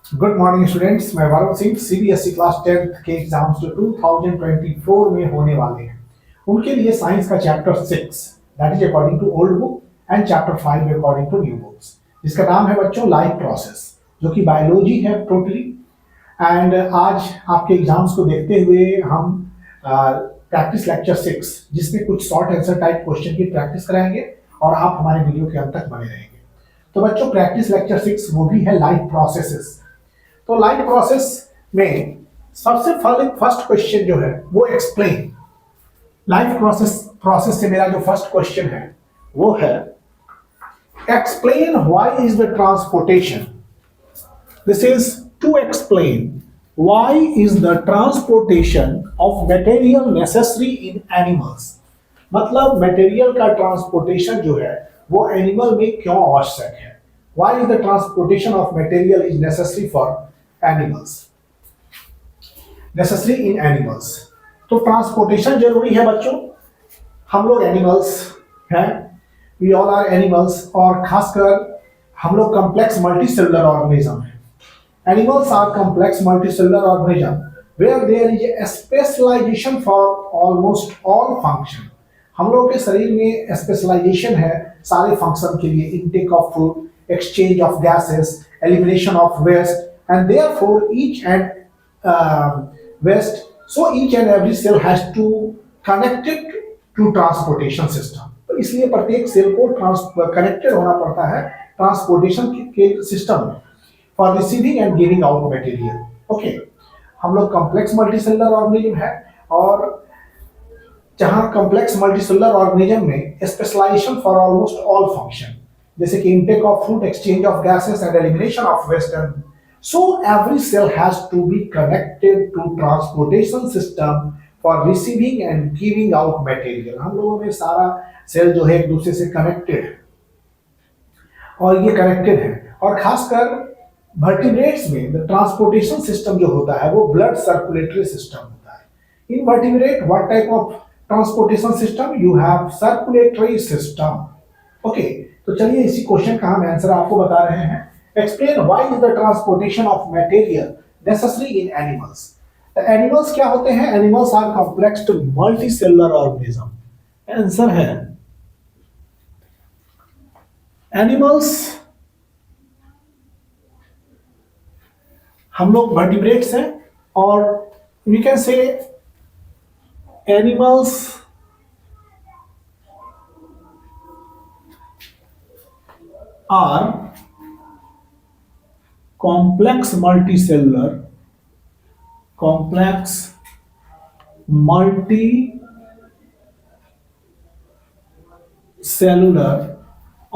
Good morning students. मैं Varun Singh. CBSE class 10th के exams जो 2024 में होने वाले हैं उनके लिए साइंस का chapter 6 that is according to old book and chapter 5 according to new books, जिसका नाम है बच्चों लाइफ प्रोसेस, जो कि बायोलॉजी है टोटली। एंड आज आपके एग्जाम्स को देखते हुए हम प्रैक्टिस लेक्चर 6 जिसमें कुछ शॉर्ट आंसर टाइप क्वेश्चन की प्रैक्टिस कराएंगे और आप हमारे वीडियो के अंत तक बने रहेंगे। तो बच्चों प्रैक्टिस लेक्चर 6 वो भी है लाइफ प्रोसेसेस। तो लाइफ प्रोसेस में सबसे फर्स्ट क्वेश्चन जो है वो एक्सप्लेन। लाइफ प्रोसेस प्रोसेस से मेरा जो फर्स्ट क्वेश्चन है वो है explain why is the transportation. This is to explain why is the transportation of material necessary in animals. मतलब मटेरियल का ट्रांसपोर्टेशन जो है वो एनिमल में क्यों आवश्यक है। Why is the transportation of material is necessary for animals, necessary in animals. तो ट्रांसपोर्टेशन जरूरी है बच्चों। हम लोग एनिमल्स हैं, वी ऑल आर एनिमल्स, और खासकर हम लोग कॉम्प्लेक्स मल्टीसेलुलर ऑर्गेनिज्म हैं। Animals are complex multicellular organism where there is a specialisation for almost all function. हम लोग के शरीर में स्पेशलाइजेशन है सारे फंक्शन के लिए, intake of food, exchange of gases, elimination of waste, and therefore each and waste. So each and every cell has to connect it to transportation system. तो इसलिए प्रत्येक सेल को कनेक्टेड होना पड़ता है ट्रांसपोर्टेशन के सिस्टम में for receiving and giving out material. Okay, हम लोग कॉम्प्लेक्स मल्टीसेलुलर ऑर्गेनिज्म है, और जहां कॉम्प्लेक्स मल्टीसेलुलर ऑर्गेनिज्म में specialisation for almost all function, जैसे कि intake of food, exchange of gases and elimination of waste, and so every cell has to be connected to transportation system for receiving and giving out material। हम लोगों में सारा cell जो है एक दूसरे से कनेक्टेड है, और ये कनेक्टेड है, और खासकर वर्टिब्रेट्स में द ट्रांसपोर्टेशन सिस्टम जो होता है वो ब्लड सर्कुलेटरी सिस्टम होता है। In vertebrate what type of transportation system you have? Circulatory system. Okay, तो चलिए इसी क्वेश्चन का हम आंसर आपको बता रहे हैं। Explain why is the transportation of material necessary in animals. Animals क्या होते हैं? Animals are complex multicellular organism. Answer है एनिमल्स, हम लोग वर्टिब्रेट्स हैं, और we can say animals are complex multicellular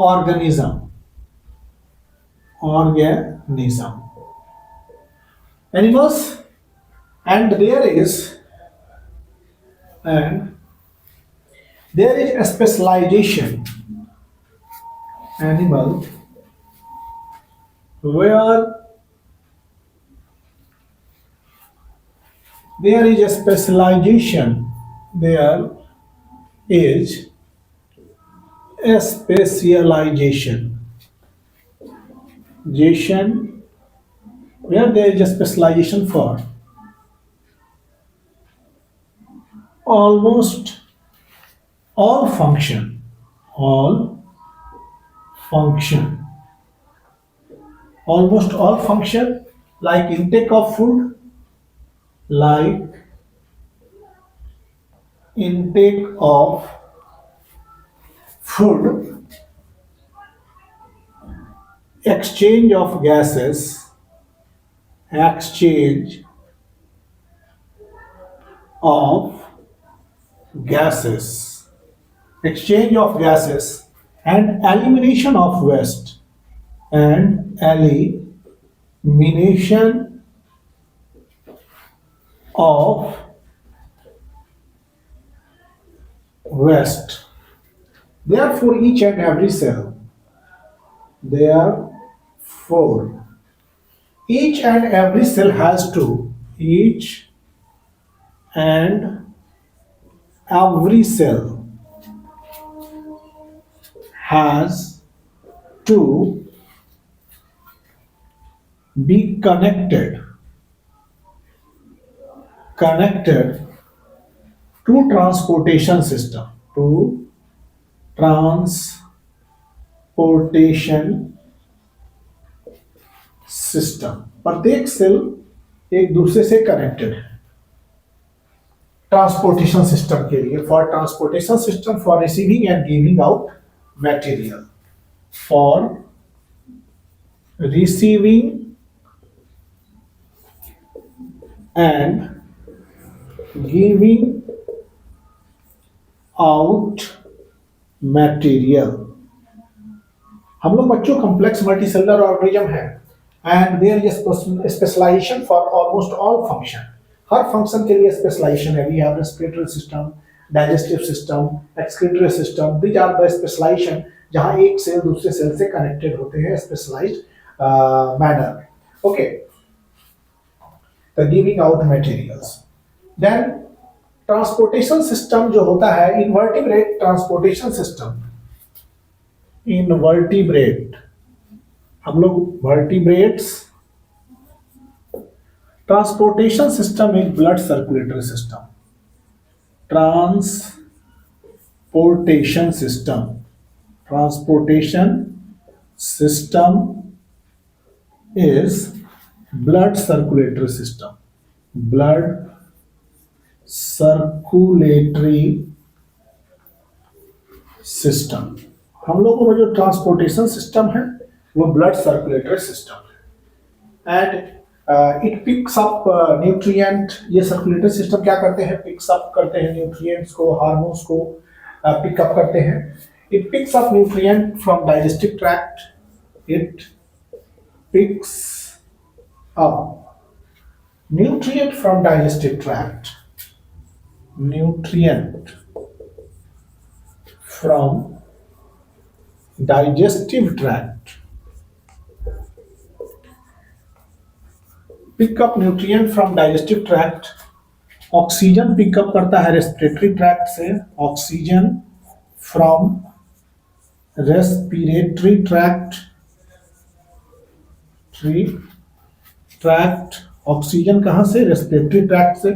organism animals, and there is a specialization animal where there is a specialization, there is a specialization where there is a specialization for almost all function almost all function, like intake of food, exchange of gases, exchange of gases and elimination of waste, of waste. Therefore each and every cell has to each and every cell has to be connected to transportation system, to transportation system. प्रत्येक cell एक दूसरे से connected है transportation system के लिए। For transportation system, for receiving and giving out material, for receiving and giving out material. हम लोग बच्चों कॉम्प्लेक्स मल्टीसेलुलर ऑर्गेनिज्म है and there is specialisation for almost all function. हर फंक्शन के लिए स्पेशलाइजेशन है। We have respiratory system, digestive system, excretory system. These are the specialisation जहां एक सेल दूसरे सेल से कनेक्टेड होते हैं specialised manner. Okay, the giving out materials. Then transportation system जो होता है, इनवर्टिब्रेट ट्रांसपोर्टेशन सिस्टम। इनवर्टिब्रेट, हम लोग वर्टिब्रेट्स ट्रांसपोर्टेशन सिस्टम एक blood circulatory system. Transportation system is blood circulatory system. Blood circulatory system. हम लोगों में जो ट्रांसपोर्टेशन सिस्टम है वो ब्लड सर्कुलेटरी सिस्टम है and it picks up nutrient. ये सर्कुलेटरी सिस्टम क्या करते हैं? पिक्स अप करते हैं न्यूट्रिएंट्स को, हार्मोन्स को पिकअप करते हैं। It picks up nutrient from digestive tract. It picks up nutrient from digestive tract. Nutrient from digestive tract. Pickup nutrient from digestive tract. Oxygen pickup करता है रेस्पिरेटरी ट्रैक्ट से। Oxygen from respiratory tract. Oxygen कहां से? Respiratory tract से।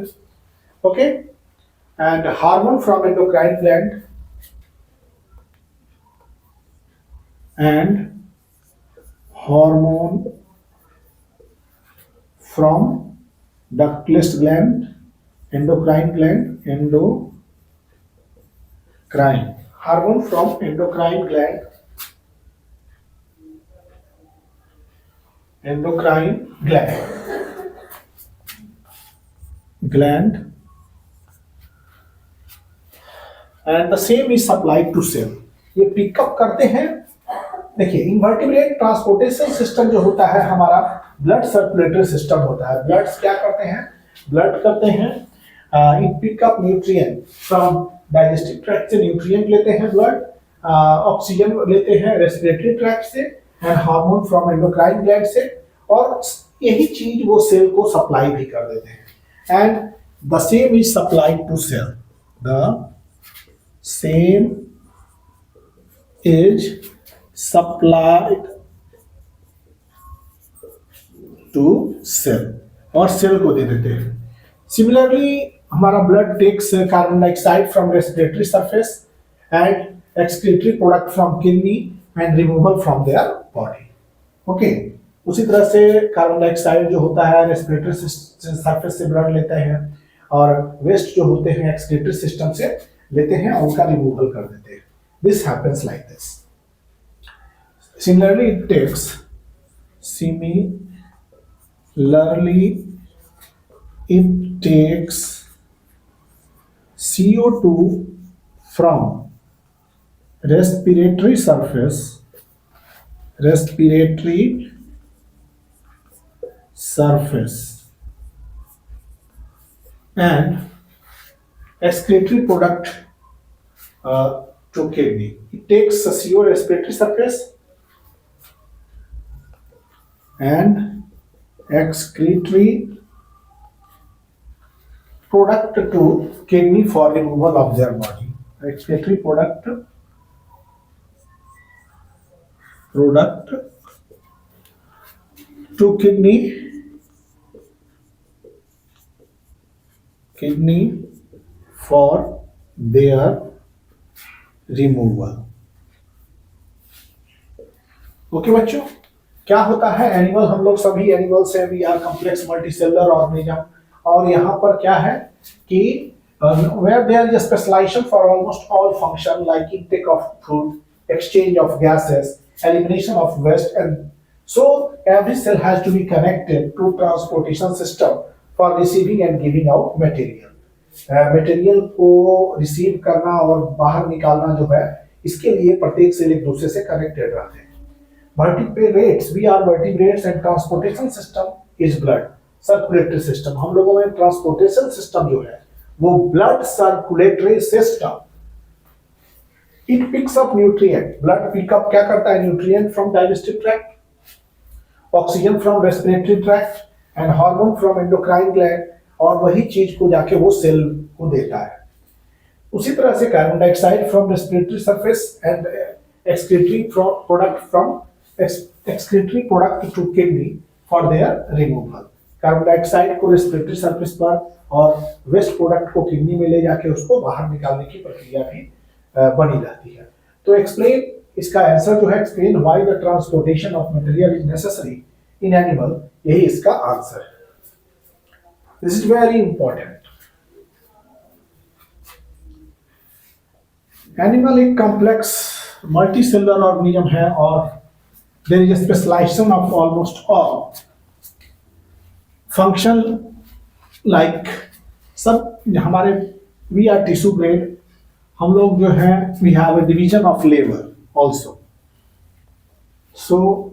Okay, and hormone from endocrine gland and hormone from ductless gland, endocrine gland, hormone from endocrine gland and the same is supplied to cell। ये pickup करते हैं। देखिए, invertebrate transportation system जो होता है हमारा ब्लड सर्कुलेटरी सिस्टम होता है। ब्लड्स क्या करते हैं? ब्लड करते हैं it pick up nutrient from digestive tract से न्यूट्रिएंट लेते हैं ब्लड, ऑक्सीजन लेते हैं रेस्पिरेटरी ट्रैक्ट से and hormone from endocrine gland से, और यही चीज वो सेल को सप्लाई भी कर देते हैं। And the same is supplied to cell. The same is supplied to cell, और सेल को दे देते हैं। सिमिलरली हमारा blood takes carbon dioxide from respiratory surface and excretory product from kidney and removal from their body. Okay, उसी तरह से carbon dioxide जो होता है रेस्पिरेटरी सरफेस से ब्लड लेते हैं, और वेस्ट जो होते हैं एक्सक्रीटरी सिस्टम से लेते हैं और उनका रिमूवल कर देते हैं। This happens like this. Similarly, it takes CO2 from respiratory surface and excretory product to kidney. It takes a CO respiratory surface and excretory product to kidney for removal of their body. Excretory product to kidney for their removal. Okay बच्चों, क्या होता है animal, हम लोग सभी animals हैं, we are complex multicellular organism, और यहाँ पर क्या है कि where there is a specialization for almost all function like intake of food, exchange of gases, elimination of waste, and so every cell has to be connected to transportation system for receiving and giving out material. Material को receive करना और बाहर निकालना जो है, इसके लिए प्रत्येक सेल एक दूसरे से कनेक्टेड रहते हैं. Vertebrates, we are vertebrates and transportation system is blood circulatory system. हम लोगों में ट्रांसपोर्टेशन सिस्टम जो है वो blood circulatory system. It picks up nutrient, blood pickup क्या करता है, nutrient from digestive tract, oxygen from respiratory tract and hormone from endocrine gland, और वही चीज को जाके वो सेल को देता है. उसी तरह से carbon dioxide from respiratory surface and excretory product to kidney for their removal. Carbon dioxide को रेस्पिरेटरी सरफेस पर और वेस्ट प्रोडक्ट को किडनी में ले जाके उसको बाहर निकालने की प्रक्रिया भी बनी रहती है. तो एक्सप्लेन, इसका आंसर जो है explain why the transportation of material is necessary in animal, यही इसका आंसर है. This is very important. Animal एक कॉम्प्लेक्स मल्टीसेलुलर ऑर्गेनिज्म है और there is a specialization of almost all function like सब हमारे वी आर टिश्यू ग्रेड, हम लोग जो है we have a division of labour also. So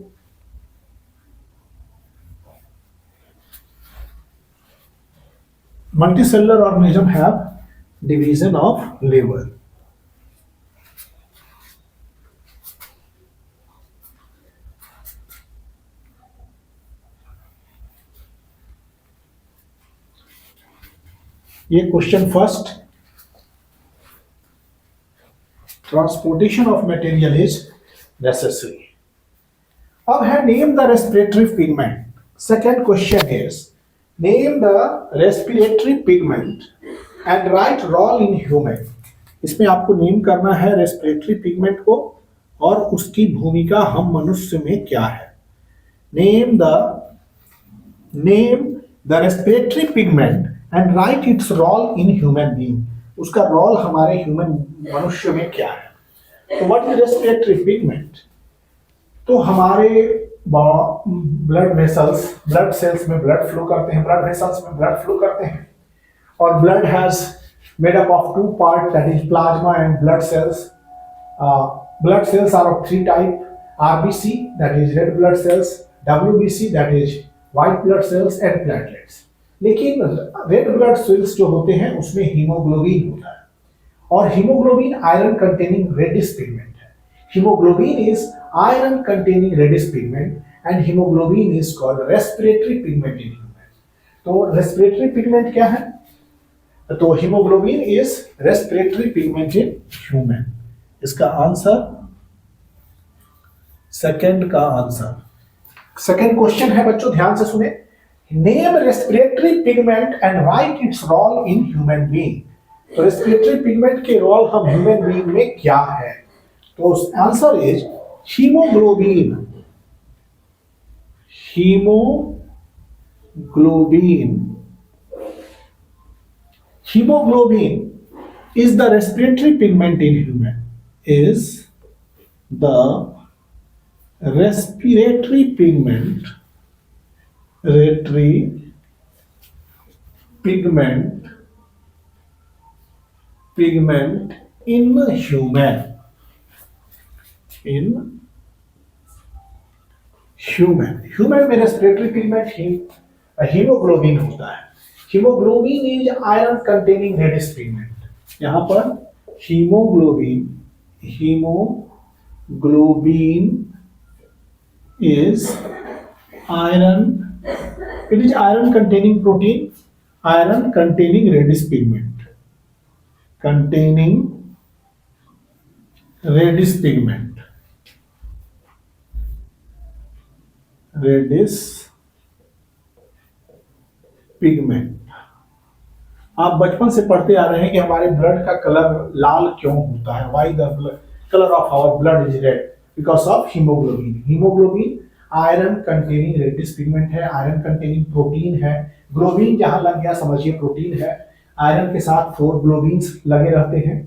multicellular organism have division of labor. ये question first, transportation of material is necessary. अब है name the respiratory pigment. Second question is name the respiratory pigment and write role in human. इसमें आपको name करना है respiratory pigment को और उसकी भूमिका हम मनुष्य में क्या है. Name the respiratory pigment and write its role in human being. उसका रोल हमारे ह्यूमन मनुष्य में क्या है. तो व्हाट इज रेस्पिरेटरी पिगमेंट. तो हमारे ब्लड वेसल्स, ब्लड सेल्स में ब्लड फ्लो करते हैं, ब्लड वेसल्स में ब्लड फ्लो करते हैं, और blood has made up of two part, that is plasma and blood cells. Blood cells are of three type, RBC that is red blood cells, WBC that is white blood cells, and platelets. लेकिन red blood cells जो होते हैं उसमें haemoglobin होता है, और haemoglobin iron containing reddish pigment है. Haemoglobin is iron containing reddish pigment and haemoglobin is called respiratory pigment in human. तो रेस्पिरेटरी पिगमेंट क्या है, तो haemoglobin is respiratory pigment in human. इसका आंसर सेकंड का आंसर. सेकंड क्वेश्चन है बच्चों, ध्यान से सुने. Name respiratory pigment and write its role in human being. तो रेस्पिरेटरी पिगमेंट के रोल हम ह्यूमन बीइंग में क्या है. तो answer is haemoglobin. Hemoglobin is the respiratory pigment in human. Is the respiratory pigment in human. Human में respiratory pigment haemoglobin होता है. Haemoglobin is iron containing reddish pigment. यहां पर haemoglobin is iron, it is iron containing protein, iron containing reddish pigment, reddish pigment. आप बचपन से पढ़ते आ रहे हैं कि हमारे ब्लड का कलर लाल क्यों होता है, why the colour of our blood is red, because of haemoglobin. Haemoglobin iron containing reddish pigment है, आयरन कंटेनिंग प्रोटीन है। ग्लोबिन जहां लग गया समझिए प्रोटीन है। आयरन के साथ 4 ग्लोबिन्स लगे रहते हैं।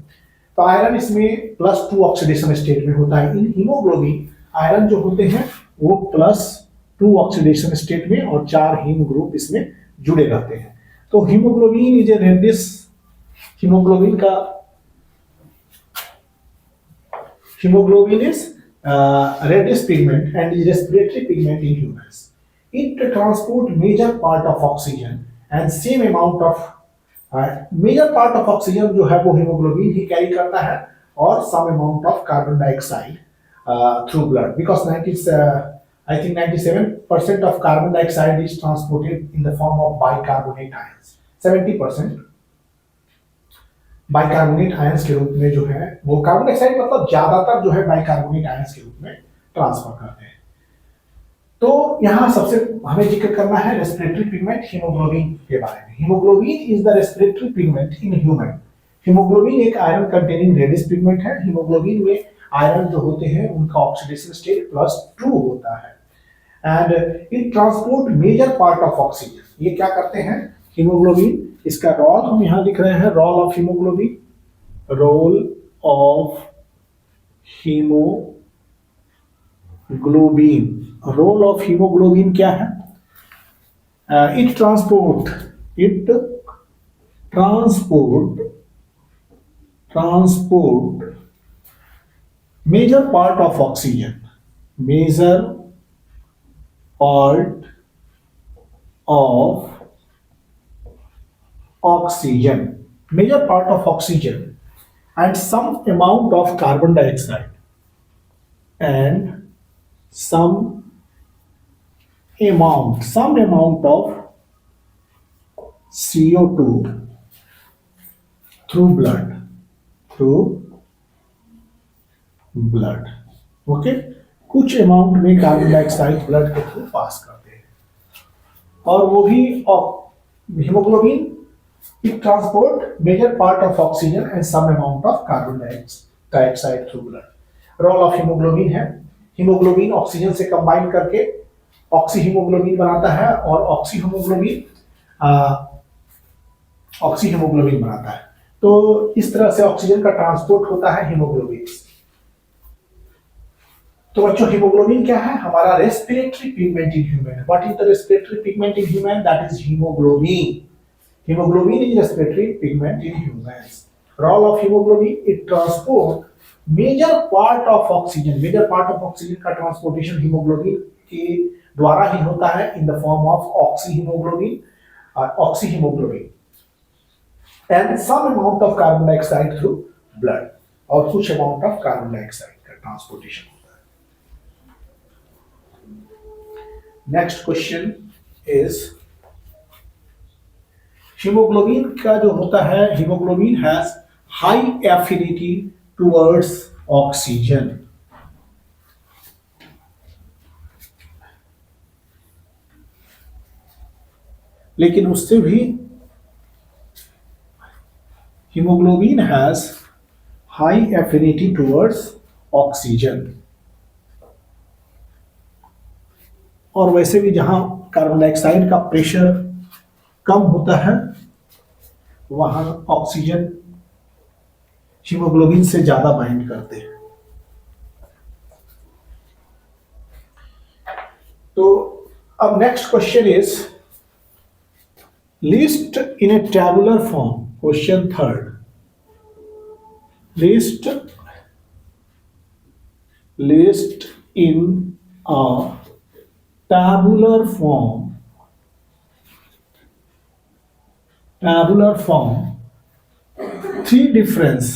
तो आयरन इसमें +2 ऑक्सीडेशन स्टेट में होता है। इन हीमोग्लोबिन आयरन जो होते हैं वो +2 ऑक्सीडेशन स्टेट में और 4 हीम ग्रुप इसमें जुड़े रहते हैं। तो haemoglobin is a reddish, haemoglobin का hemoglobin is reddish pigment and is respiratory pigment in humans. It transport major part of oxygen and same amount of major part of oxygen जो है वो hemoglobin ही carry करता है और some amount of carbon dioxide through blood because I think 97% of carbon dioxide is transported in the form of bicarbonate ions. 70% bicarbonate ions के रूप में जो है वो कार्बन डाइऑक्साइड मतलब ज्यादातर जो है बाइकार्बोनेट आयंस के रूप में ट्रांसफर करते हैं। तो यहां सबसे हमें जिक्र करना है रेस्पिरेटरी पिगमेंट हीमोग्लोबिन के बारे में। Haemoglobin is the respiratory pigment in human. Haemoglobin एक आयरन कंटेनिंग रेडिश पिगमेंट है। हीमोग्लोबिन में आयरन जो होते हैं उनका ऑक्सीडेशन स्टेट +2 होता है and it transport major part of oxygen. ये क्या करते हैं हीमोग्लोबिन, इसका रोल हम यहां लिख रहे हैं, role of haemoglobin, role of haemoglobin. Role of haemoglobin क्या है? It transport major part of oxygen, major part of oxygen, major part of oxygen and some amount of carbon dioxide and some amount of CO2 through blood, okay? कुछ amount में carbon dioxide blood के through pass करते हैं और वो भी haemoglobin it transport major part of oxygen and some amount of carbon dioxide through blood. Role of hemoglobin है, haemoglobin oxygen से कंबाइन करके ऑक्सी हीमोग्लोबिन बनाता है और ऑक्सी हीमोग्लोबिन बनाता है। तो इस तरह से ऑक्सीजन का ट्रांसपोर्ट होता है हीमोग्लोबिन। तो बच्चों हीमोग्लोबिन क्या है? हमारा respiratory pigment in human. What is the respiratory pigment in human? That is haemoglobin. Hemoglobin is respiratory pigment in humans. Role of hemoglobin, it transport major part of oxygen. Major part of oxygen का transportation hemoglobin के द्वारा ही होता है in the form of oxyhemoglobin, and some amount of carbon dioxide through blood. और कुछ amount of carbon dioxide का transportation होता है। Next question is हीमोग्लोबिन का जो होता है, haemoglobin has high affinity towards oxygen. लेकिन उससे भी haemoglobin has high affinity towards oxygen. और वैसे भी जहां कार्बन डाइऑक्साइड का प्रेशर कम होता है वहां ऑक्सीजन हीमोग्लोबिन से ज्यादा बाइंड करते हैं। तो अब next question is list in A tabular form. Question third, list in a tabular form three differences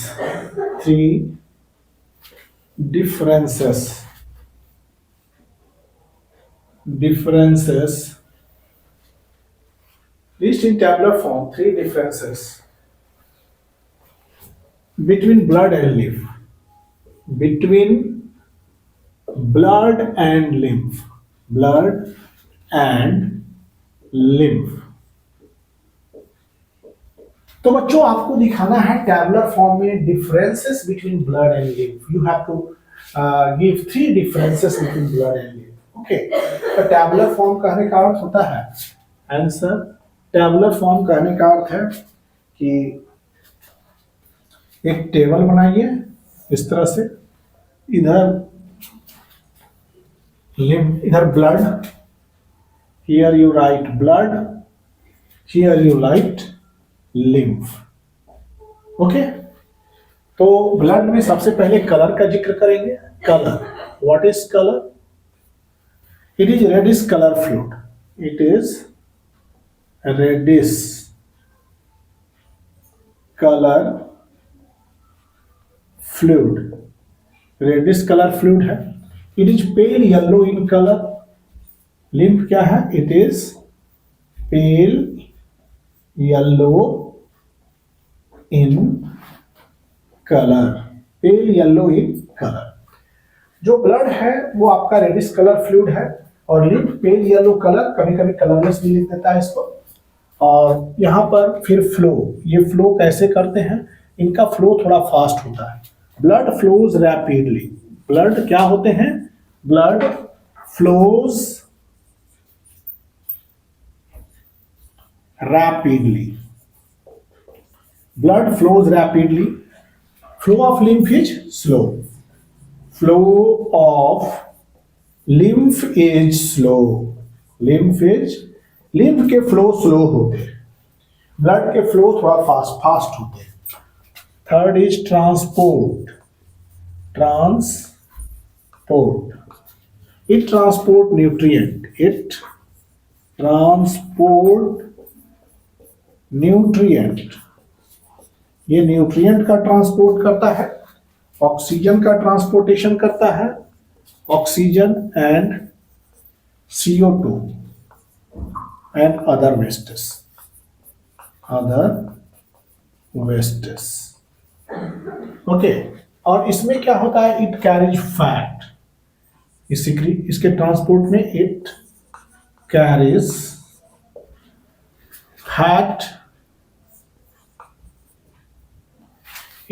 list in tabular form three differences between blood and lymph, blood and lymph. तो बच्चों आपको दिखाना है tabular form में differences between blood and lymph. You have to give 3 differences between blood and lymph. Okay, तो tabular form कहने का अर्थ होता है आंसर. टैबुलर फॉर्म कहने का अर्थ है कि एक टेबल बनाइए इस तरह से, इधर लिम्फ, इधर blood, here you write blood, here you write lymph. Okay, तो ब्लड में सबसे पहले कलर का जिक्र करेंगे. Colour, what is colour? It is reddish colour fluid. It is reddish colour fluid. Reddish colour fluid है. It is pale yellow in colour. Lymph क्या है? It is pale yellow in colour. Pale yellow in colour. जो blood है वो आपका reddish colour fluid है और lymph pale yellow colour, कभी कभी कलरलेस भी लिख देता है इसको. और यहां पर फिर फ्लो, ये फ्लो कैसे करते हैं? इनका फ्लो थोड़ा फास्ट होता है. Blood flows rapidly. ब्लड क्या होते हैं? Blood flows rapidly. Blood flows rapidly. Flow of lymph is slow. Flow of lymph is slow. Lymph के फ्लो स्लो होते हैं, ब्लड के फ्लो थोड़ा फास्ट होते हैं. Third is transport. It transport nutrient. It transport nutrient. ये nutrient का transport करता है, ऑक्सीजन का ट्रांसपोर्टेशन करता है, oxygen and CO2 and other wastes. Okay, और इसमें क्या होता है? It carries fat. इसके ट्रांसपोर्ट में it carries fat.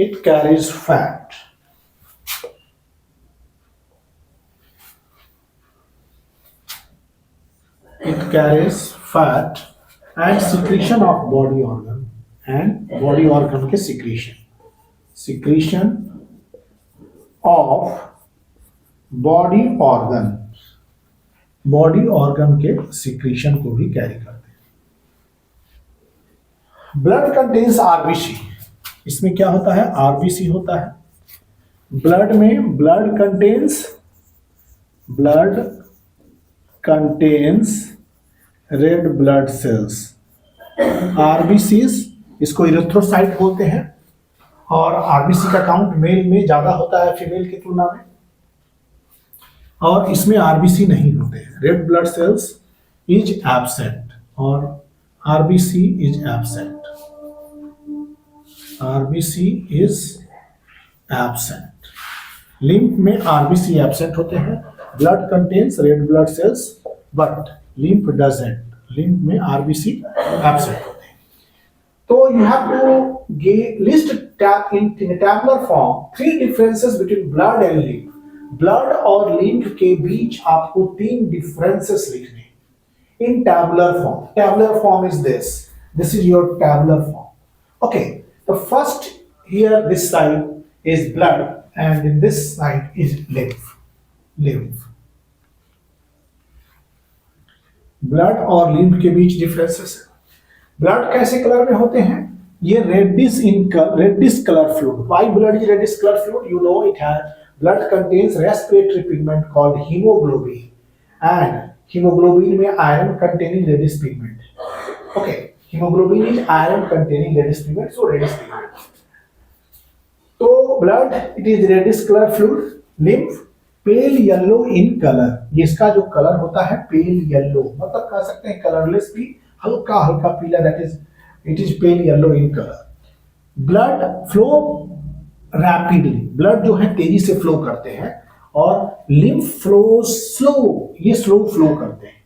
It carries fat. It carries fat and secretion of body organ. And body organ के secretion. Secretion of body organ. Body organ के secretion को भी carry करते हैं. Blood contains RBC. इसमें क्या होता है? आरबीसी होता है. ब्लड में blood contains red blood sales. RBCs, इसको इरिथ्रोसाइट बोलते हैं. और आरबीसी का काउंट मेल में ज्यादा होता है फीमेल की तुलना में. और इसमें आरबीसी नहीं होते हैं. Red blood cells is absent और RBC is absent. RBC is absent. Lymph में RBC एब्सेंट होते हैं. Blood contains red blood cells but lymph doesn't. Lymph में RBC एब्सेंट होते हैं. तो you have to list in tabular form 3 differences between blood and lymph. Blood और lymph के बीच आपको 3 differences लिखने in tabular form. Tabular form is this. This is your tabular form. Okay. The first here, this side is blood and in this side is lymph. Blood और lymph के बीच differences. Blood कैसे colour में होते हैं? ये reddish colour fluid. Why blood is reddish color fluid? You know it has blood contains respiratory pigment called hemoglobin and hemoglobin में iron containing reddish pigment. Okay. Hemoglobin is iron containing reddish pigment, so reddish pigment. तो blood it is reddish color fluid. Lymph pale yellow in color. ये इसका जो colour होता है pale yellow, मतलब कह सकते हैं कलरलेस भी, हल्का हल्का पीला. that is it is pale yellow in color. Blood flow rapidly. blood जो है तेजी से फ्लो करते हैं और lymph flows slow. ये स्लो फ्लो करते हैं.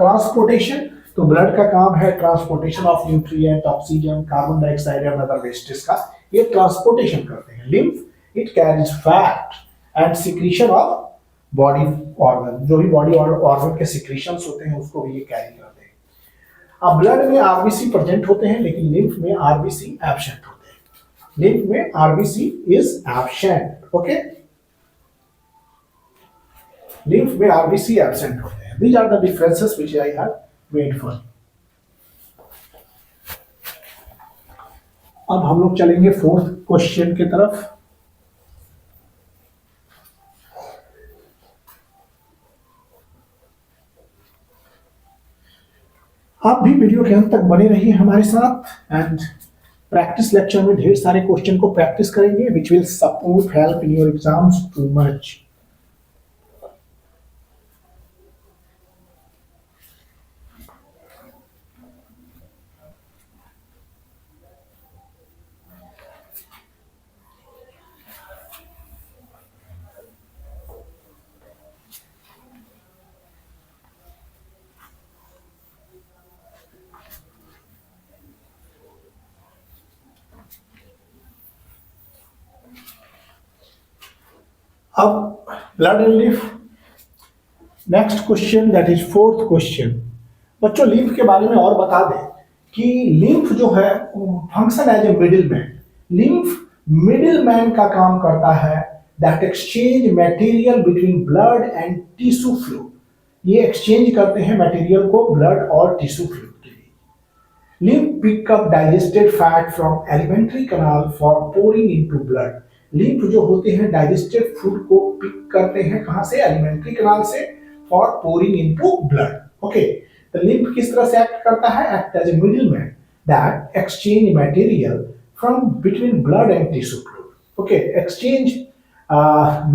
ट्रांसपोर्टेशन, तो ब्लड का काम है transportation of nutrient, oxygen, carbon dioxide and other wastage का ये ट्रांसपोर्टेशन करते हैं। Lymph it carries fat and secretion of body organ, जो भी बॉडी ऑर्गन के सिक्रीशंस होते हैं उसको भी ये कैरी करते हैं। अब ब्लड में आरबीसी प्रेजेंट होते हैं लेकिन लिम्फ में आरबीसी एब्सेंट होते हैं। लिम्फ में RBC is absent, okay, lymph में आरबीसी एब्सेंट होते हैं। These are the differences which I have made for. अब हम लोग चलेंगे फोर्थ क्वेश्चन की तरफ। आप भी वीडियो के अंत तक बने रहिए हमारे साथ एंड प्रैक्टिस लेक्चर में ढेर सारे क्वेश्चन को प्रैक्टिस करेंगे which will support help in your exams too much. अब blood and lymph, next question that is fourth question. बच्चों लिम्फ के बारे में और बता दें कि लिम्फ जो है function as a middleman. Lymph middleman का काम करता है that exchange material between blood and tissue fluid. ये एक्सचेंज करते हैं मटेरियल को ब्लड और टिश्यू फ्लूइड के लिए। Lymph pick up digested fat from alimentary canal for pouring into blood. Lymph जो होते हैं डाइजेस्टेड फूड को पिक करते हैं कहां से? एलिमेंट्री कैनाल से, for pouring into blood, okay. तो लिम्फ किस तरह से एक्ट करता है? Act as a middleman that exchange material from between blood and tissue fluid, okay. Exchange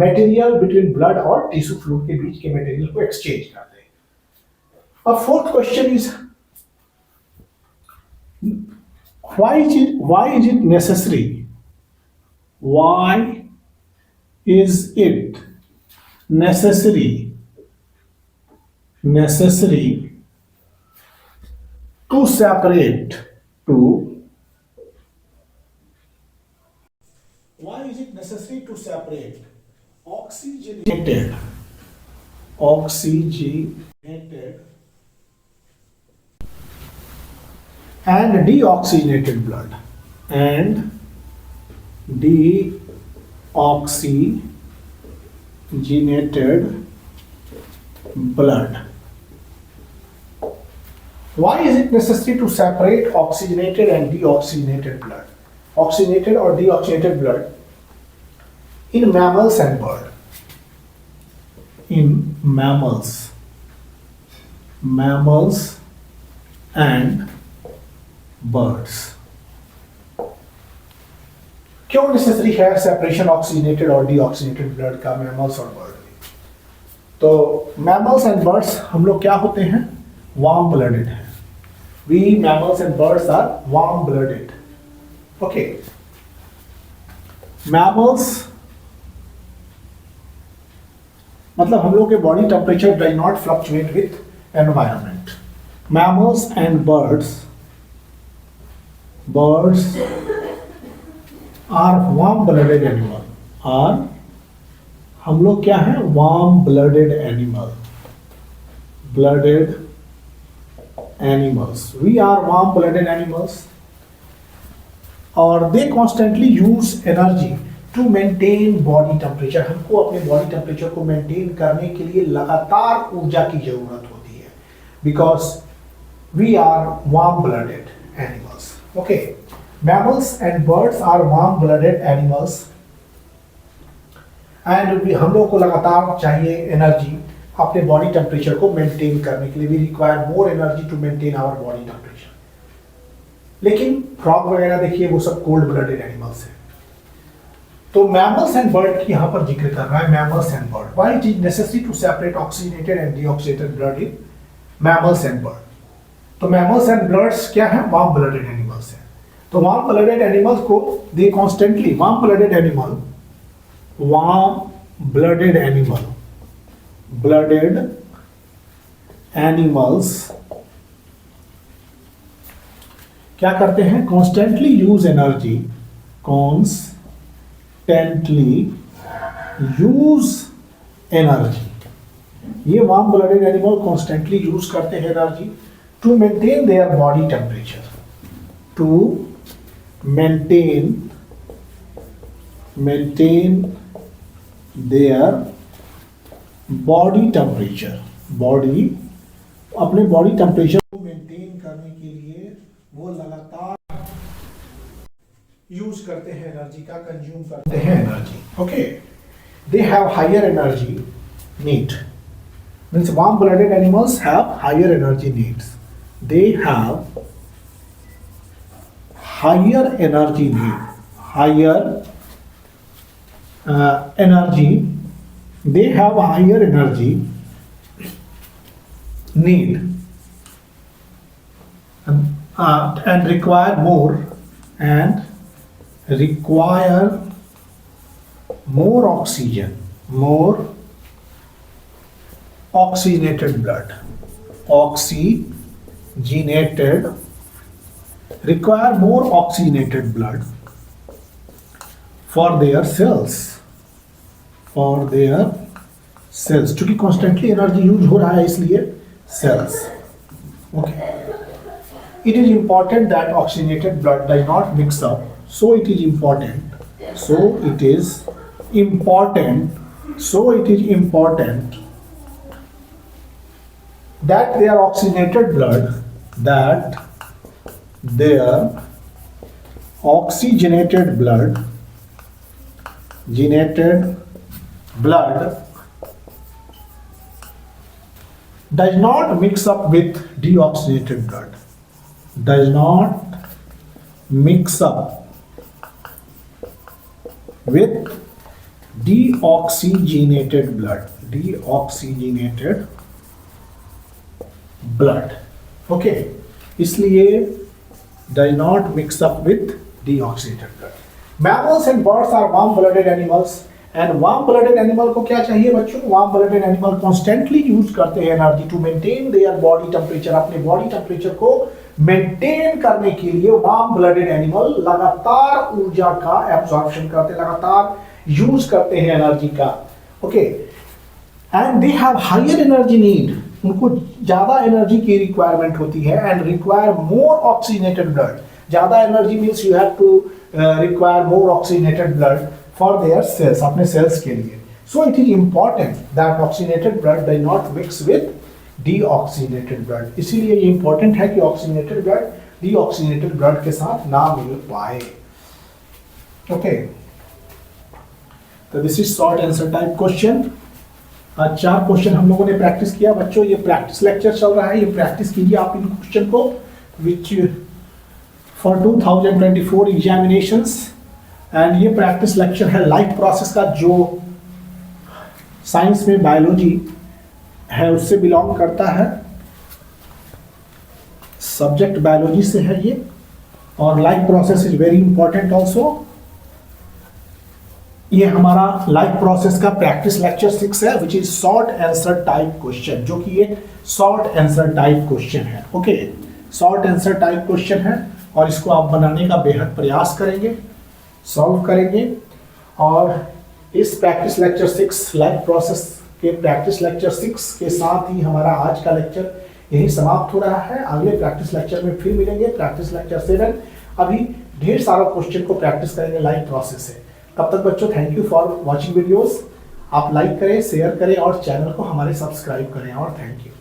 material between blood और टिश्यू फ्लूइड के बीच के मटेरियल को एक्सचेंज करते हैं। अब fourth question is why is it necessary? Why is it necessary to separate oxygenated and deoxygenated blood Why is it necessary to separate oxygenated and deoxygenated blood? Oxygenated or deoxygenated blood in mammals and bird. In mammals and birds. क्यों necessary है separation oxygenated और deoxygenated blood का mammals और bird में? तो mammals and birds हम लोग क्या होते हैं? वार्म ब्लडेड हैं। We mammals and birds are warm blooded, okay. Mammals मतलब हम लोग के body temperature does not fluctuate with environment. Mammals and birds are warm blooded animal. हम लोग क्या हैं? Warm blooded animals. We are warm blooded animals और they constantly use energy to maintain body temperature. हमको अपने बॉडी टेम्परेचर को maintain करने के लिए लगातार ऊर्जा की जरूरत होती है, because we are warm blooded animals, okay. Mammals and birds are warm-blooded animals, and हम लोग को लगातार चाहिए एनर्जी अपने बॉडी टेम्परेचर को मेंटेन करने के लिए। We require more energy to maintain our body temperature. लेकिन फ्रॉग वगैरह देखिए वो सब कोल्ड ब्लडेड एनिमल्स हैं। तो मैमल्स एंड बर्ड की यहाँ पर जिक्र कर रहा है, mammals and bird. Why it is necessary to separate oxygenated and deoxygenated blood in mammals and bird? तो मैमल्स एंड बर्ड्स क्या है? वार्म ब्लडेड एनिमल्स हैं। तो वार्म ब्लडेड एनिमल्स को they constantly warm blooded animals क्या करते हैं? Constantly use energy, constantly use energy. ये warm blooded animal constantly use करते हैं energy to maintain their body temperature, to maintain their body temperature, अपने बॉडी टेम्परेचर को maintain करने के लिए वो लगातार यूज करते हैं एनर्जी का, कंज्यूम करते हैं energy. Okay, they have higher energy need, means warm blooded animals have higher energy needs, they have higher energy need, higher energy, they have higher energy need and require more oxygen, more oxygenated blood, require more oxygenated blood for their cells, क्योंकि constantly energy use हो रहा है इसलिए cells. Okay, it is important that oxygenated blood does not mix up, so it is important that their oxygenated blood does not mix up with deoxygenated blood, does not mix up with deoxygenated blood, okay, इसलिए does not mix up with deoxygenated blood. Mammals and birds are warm-blooded animals. And warm blooded animal को क्या चाहिए बच्चों? Warm blooded animal constantly use करते हैं energy to maintain their body temperature, अपने body temperature को maintain करने के लिए वार्म ब्लडेड एनिमल लगातार ऊर्जा का एब्जॉर्प्शन करते हैं, लगातार यूज करते हैं एनर्जी का। Okay, and they have higher energy need, उनको ज्यादा एनर्जी की रिक्वायरमेंट होती है, and require more oxygenated blood, ज्यादा energy means you have to require more oxygenated blood for their cells, अपने cells के लिए। So it is important that oxygenated blood does not mix with deoxygenated blood, इसीलिए ये important है कि oxygenated blood deoxygenated blood के साथ ना मिल पाए। Okay, तो this is short answer type question। आज 4 क्वेश्चन हम लोगों ने प्रैक्टिस किया बच्चों, ये प्रैक्टिस लेक्चर चल रहा है, ये प्रैक्टिस कीजिए आप इन क्वेश्चन को which for 2024 examinations, एंड ये प्रैक्टिस लेक्चर है लाइफ प्रोसेस का, जो साइंस में बायोलॉजी है उससे बिलोंग करता है, सब्जेक्ट बायोलॉजी से है ये, और life process is very important also. ये हमारा लाइफ प्रोसेस का प्रैक्टिस लेक्चर 6 है, which is short answer type question, जो कि एक शॉर्ट आंसर टाइप क्वेश्चन है। Okay, short answer type question है, और इसको आप बनाने का बेहद प्रयास करेंगे, सॉल्व करेंगे। और इस प्रैक्टिस लेक्चर 6 लाइफ प्रोसेस के प्रैक्टिस लेक्चर 6 के साथ ही हमारा आज का लेक्चर यही समाप्त हो रहा है। अगले प्रैक्टिस लेक्चर में फिर मिलेंगे, प्रैक्टिस लेक्चर 7। अभी ढेर सारा क्वेश्चन को प्रैक्टिस करेंगे लाइफ प्रोसेस से। तब तक बच्चों, thank you for watching videos. आप लाइक करें, शेयर करें और चैनल को हमारे सब्सक्राइब करें, और थैंक यू।